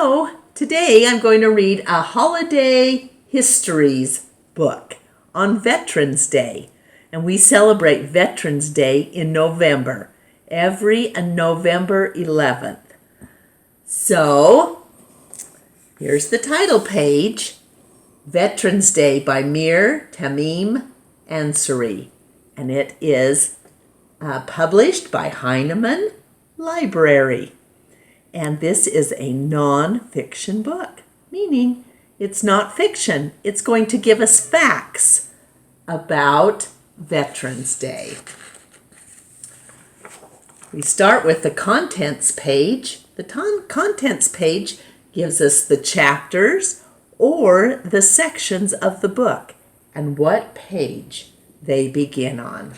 So today I'm going to read a holiday histories book on Veterans Day. And we celebrate Veterans Day in November, every November 11th. So here's the title page, Veterans Day by Tamim, Ansary. And it is published by Heinemann Library. And this is a non-fiction book, meaning it's not fiction. It's going to give us facts about Veterans Day. We start with the contents page. The contents page gives us the chapters or the sections of the book and what page they begin on.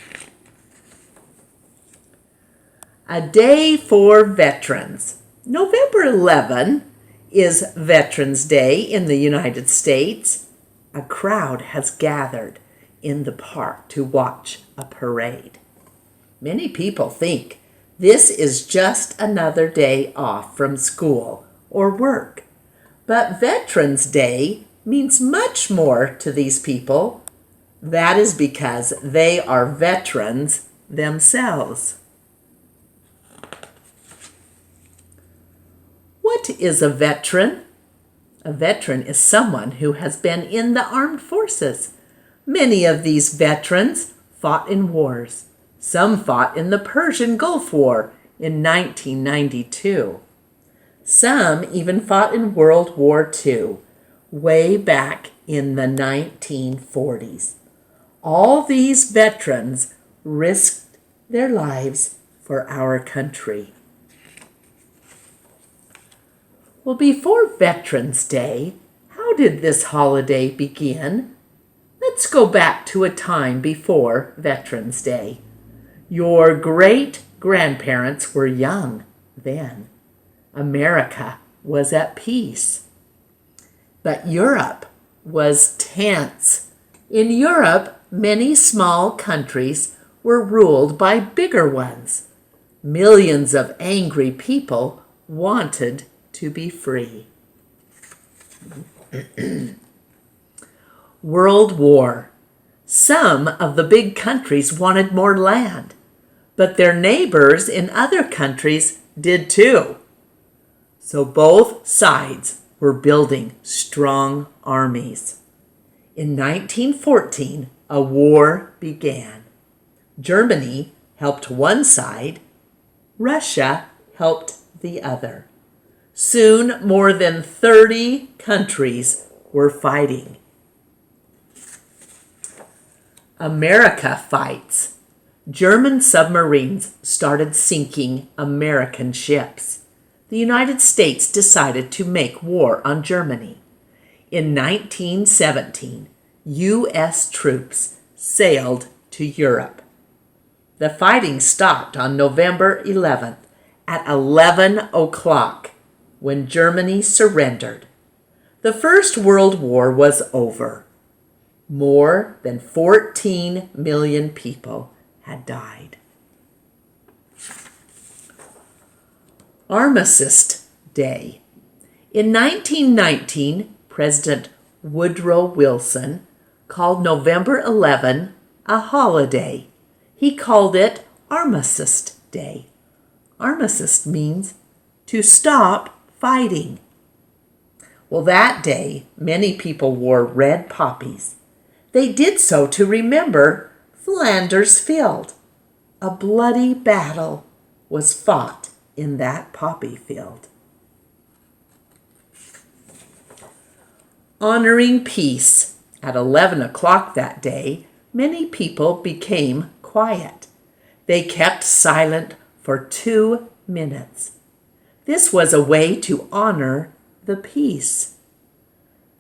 A Day for Veterans. November 11 is Veterans Day in the United States. A crowd has gathered in the park to watch a parade. Many people think this is just another day off from school or work. But Veterans Day means much more to these people. That is because they are veterans themselves. What is a veteran? A veteran is someone who has been in the armed forces. Many of these veterans fought in wars. Some fought in the Persian Gulf War in 1992. Some even fought in World War II, way back in the 1940s. All these veterans risked their lives for our country. Well, before Veterans Day, how did this holiday begin? Let's go back to a time before Veterans Day. Your great-grandparents were young then. America was at peace. But Europe was tense. In Europe, many small countries were ruled by bigger ones. Millions of angry people wanted to be free. World War. Some of the big countries wanted more land, but their neighbors in other countries did too. So both sides were building strong armies. In 1914, a war began. Germany helped one side, Russia helped the other. Soon, more than 30 countries were fighting. America fights. German submarines started sinking American ships. The United States decided to make war on Germany. In 1917, U.S. troops sailed to Europe. The fighting stopped on November 11th at 11 o'clock when Germany surrendered. The First World War was over. More than 14 million people had died. Armistice Day. In 1919, President Woodrow Wilson called November 11 a holiday. He called it Armistice Day. Armistice means to stop fighting. Well, that day, many people wore red poppies. They did so to remember Flanders Field. A bloody battle was fought in that poppy field. Honoring peace. At 11 o'clock that day, many people became quiet. They kept silent for 2 minutes. This was a way to honor the peace.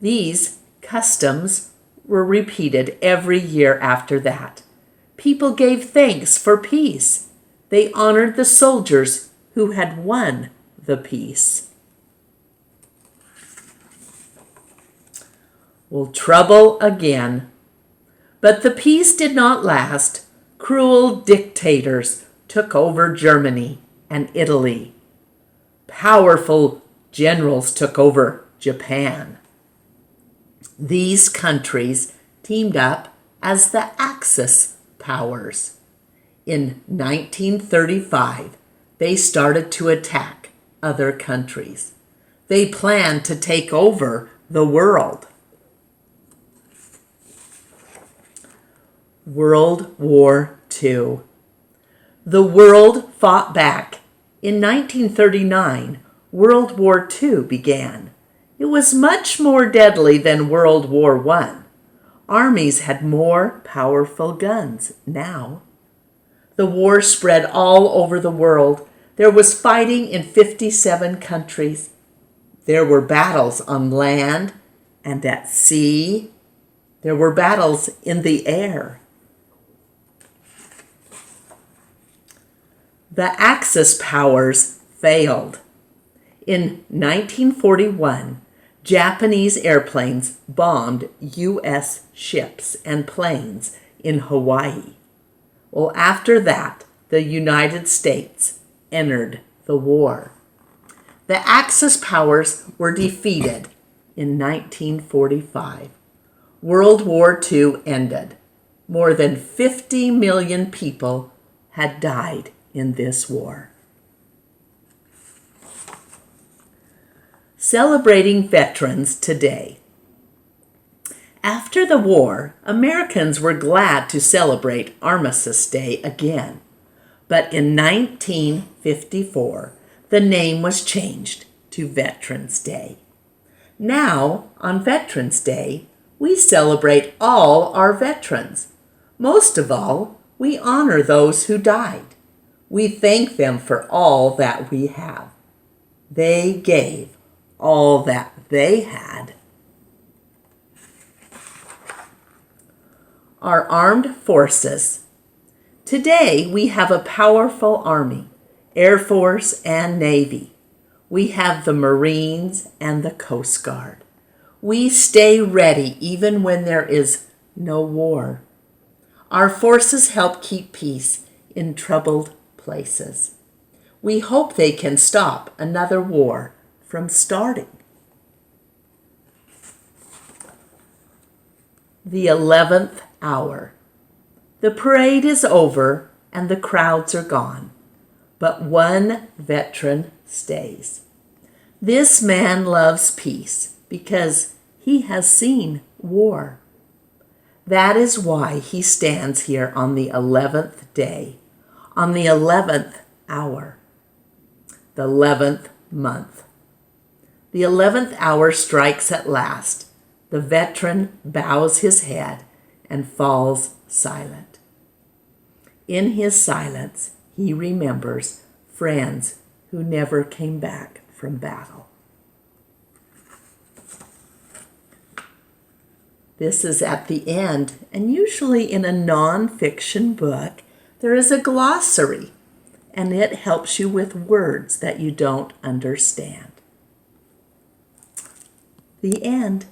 These customs were repeated every year after that. People gave thanks for peace. They honored the soldiers who had won the peace. Well, trouble again. But the peace did not last. Cruel dictators took over Germany and Italy. Powerful Generals took over Japan. These countries teamed up as the Axis powers. In 1935, they started to attack other countries. They planned to take over the world. World War II. The world fought back. In 1939, World War II began. It was much more deadly than World War I. Armies had more powerful guns now. The war spread all over the world. There was fighting in 57 countries. There were battles on land and at sea. There were battles in the air. The Axis powers failed. In 1941, Japanese airplanes bombed U.S. ships and planes in Hawaii. Well, after that, the United States entered the war. The Axis powers were defeated in 1945. World War II ended. More than 50 million people had died in this war. Celebrating veterans today. After the war, Americans were glad to celebrate Armistice Day again. But in 1954, the name was changed to Veterans Day. Now, on Veterans Day, we celebrate all our veterans. Most of all, we honor those who died. We thank them for all that we have. They gave all that they had. Our armed forces. Today we have a powerful Army, Air Force, and Navy. We have the Marines and the Coast Guard. We stay ready even when there is no war. Our forces help keep peace in troubled places. We hope they can stop another war from starting. The 11th hour. The parade is over and the crowds are gone, but one veteran stays. This man loves peace because he has seen war. That is why he stands here on the 11th day, on the 11th hour, the 11th month. The 11th hour strikes at last. The veteran bows his head and falls silent. In his silence, he remembers friends who never came back from battle. This is at the end, and usually in a nonfiction book, there is a glossary, and it helps you with words that you don't understand. The end.